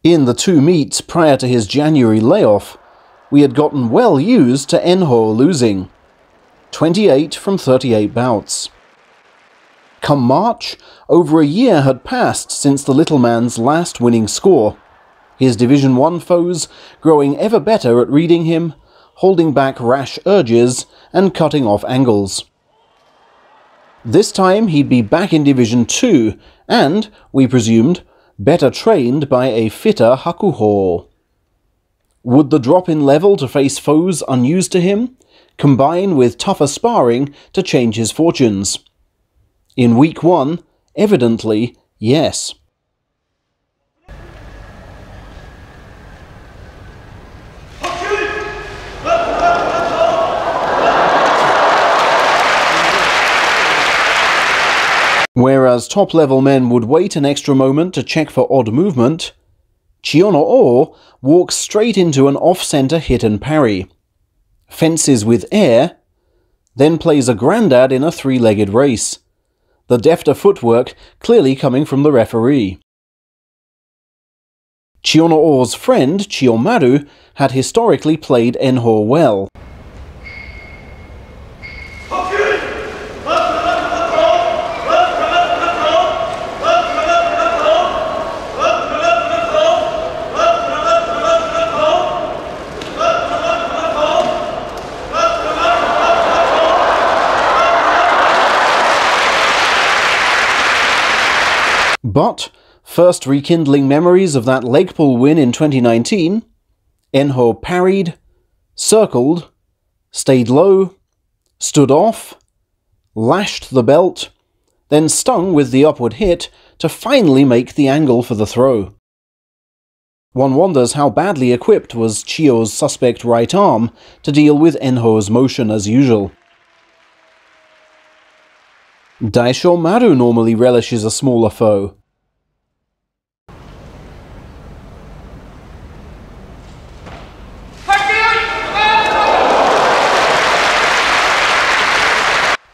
In the 2 meets prior to his January layoff, we had gotten well used to Enho losing 28 from 38 bouts. Come March, over a year had passed since the little man's last winning score, his Division 1 foes growing ever better at reading him, holding back rash urges and cutting off angles. This time he'd be back in Division 2 and, we presumed, better trained by a fitter Hakuho. Would the drop in level to face foes unused to him combine with tougher sparring to change his fortunes? In week 1, evidently, yes. Whereas top-level men would wait an extra moment to check for odd movement, Chiono-O walks straight into an off-center hit and parry, fences with air, then plays a grandad in a 3-legged race, the defter footwork clearly coming from the referee. Chiono-O's friend, Chiyomaru, had historically played Enho well. But, first rekindling memories of that leg pull win in 2019, Enho parried, circled, stayed low, stood off, lashed the belt, then stung with the upward hit to finally make the angle for the throw. One wonders how badly equipped was Chiyo's suspect right arm to deal with Enho's motion as usual. Daisho Maru normally relishes a smaller foe.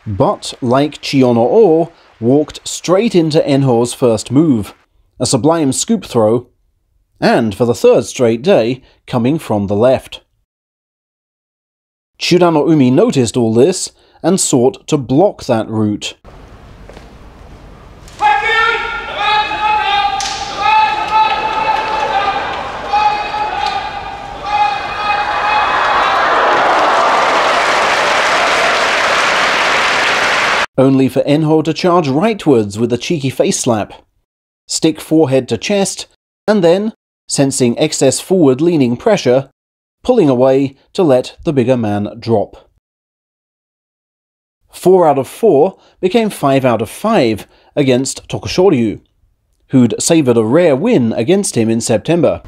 But, like Chiono-O, walked straight into Enho's first move, a sublime scoop throw, and for the 3rd straight day, coming from the left. Churano Umi noticed all this and sought to block that route. Only for Enho to charge rightwards with a cheeky face slap, stick forehead to chest, and then, sensing excess forward-leaning pressure, pulling away to let the bigger man drop. 4 out of 4 became 5 out of 5 against Tokushoryu, who'd savoured a rare win against him in September.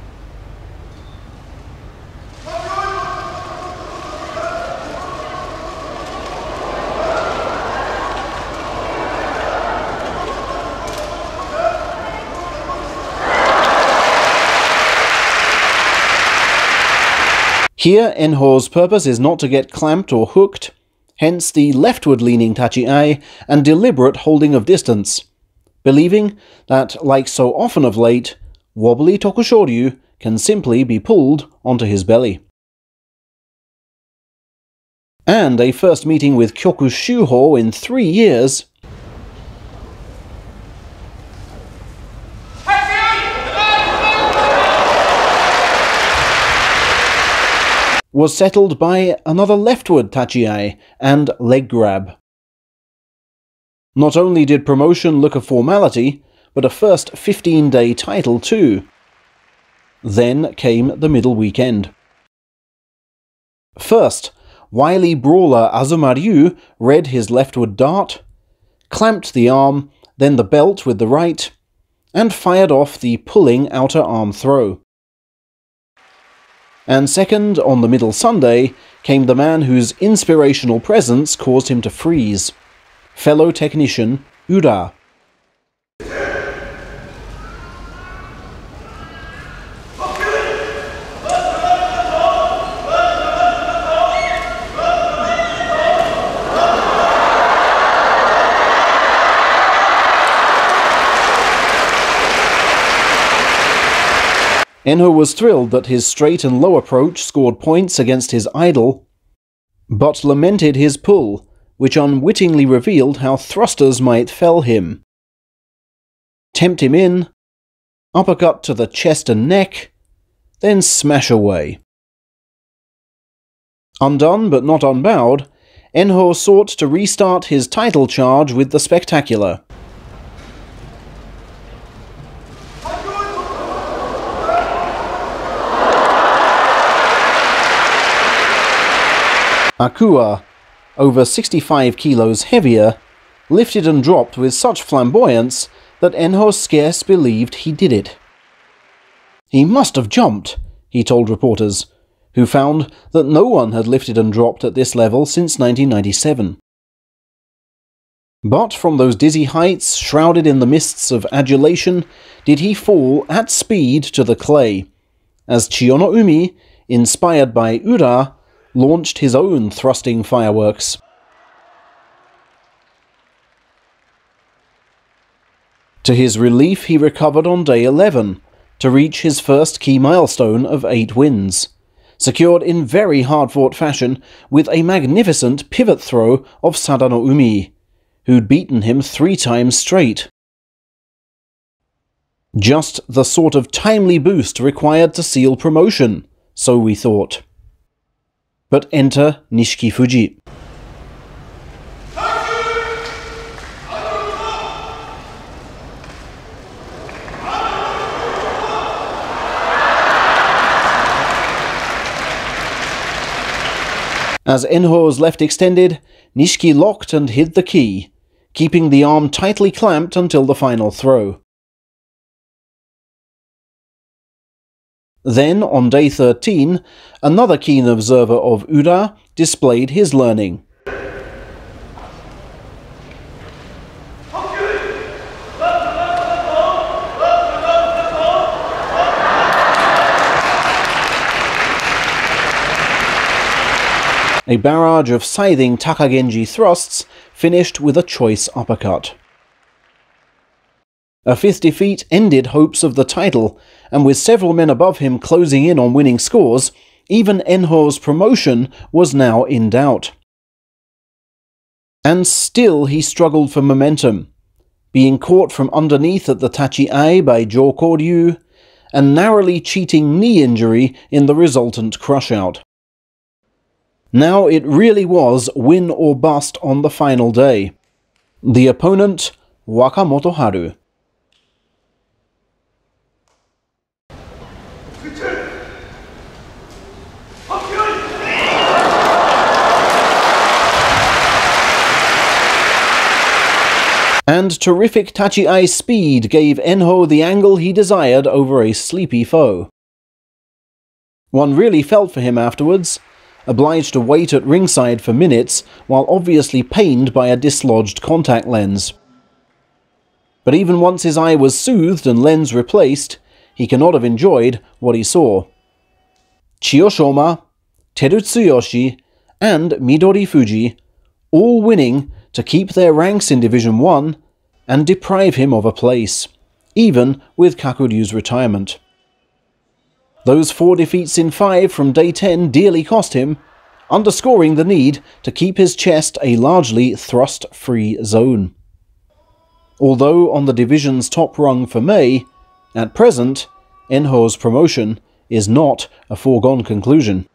Here, Enho's purpose is not to get clamped or hooked, hence the leftward-leaning tachi-ai and deliberate holding of distance, believing that, like so often of late, wobbly Tokushoryu can simply be pulled onto his belly. And a first meeting with Kyoku Shuho in 3 years was settled by another leftward tachi-ai and leg grab. Not only did promotion look a formality, but a first 15-day title too. Then came the middle weekend. First, wily brawler Azuma Ryu read his leftward dart, clamped the arm, then the belt with the right, and fired off the pulling outer arm throw. And second, on the middle Sunday, came the man whose inspirational presence caused him to freeze, fellow technician Ura. Enho was thrilled that his straight and low approach scored points against his idol, but lamented his pull, which unwittingly revealed how thrusters might fell him. Tempt him in, uppercut to the chest and neck, then smash away. Undone but not unbowed, Enho sought to restart his title charge with the spectacular. Akua, over 65 kilos heavier, lifted and dropped with such flamboyance that Enho scarce believed he did it. He must have jumped, he told reporters, who found that no one had lifted and dropped at this level since 1997. But from those dizzy heights, shrouded in the mists of adulation, did he fall at speed to the clay, as Chiyonoumi, inspired by Ura, launched his own thrusting fireworks. To his relief, he recovered on day 11, to reach his first key milestone of 8 wins, secured in very hard-fought fashion with a magnificent pivot throw of Sadanoumi, who'd beaten him 3 times straight. Just the sort of timely boost required to seal promotion, so we thought. But enter Nishiki Fuji. As Enho's left extended, Nishiki locked and hid the key, keeping the arm tightly clamped until the final throw. Then, on day 13, another keen observer of Ura displayed his learning. A barrage of scything Takagenji thrusts finished with a choice uppercut. A 5th defeat ended hopes of the title, and with several men above him closing in on winning scores, even Enho's promotion was now in doubt. And still he struggled for momentum, being caught from underneath at the Tachi-ai by Jo Koryu, and narrowly cheating knee injury in the resultant crush-out. Now it really was win or bust on the final day. The opponent, Wakamoto Haru. And terrific Tachi-ai speed gave Enho the angle he desired over a sleepy foe. One really felt for him afterwards, obliged to wait at ringside for minutes while obviously pained by a dislodged contact lens. But even once his eye was soothed and lens replaced, he cannot have enjoyed what he saw. Chiyoshoma, Terutsuyoshi, and Midori Fuji all winning to keep their ranks in Division 1 and deprive him of a place, even with Kakuryu's retirement. Those 4 defeats in 5 from day 10 dearly cost him, underscoring the need to keep his chest a largely thrust-free zone. Although on the division's top rung for May, at present, Enho's promotion is not a foregone conclusion.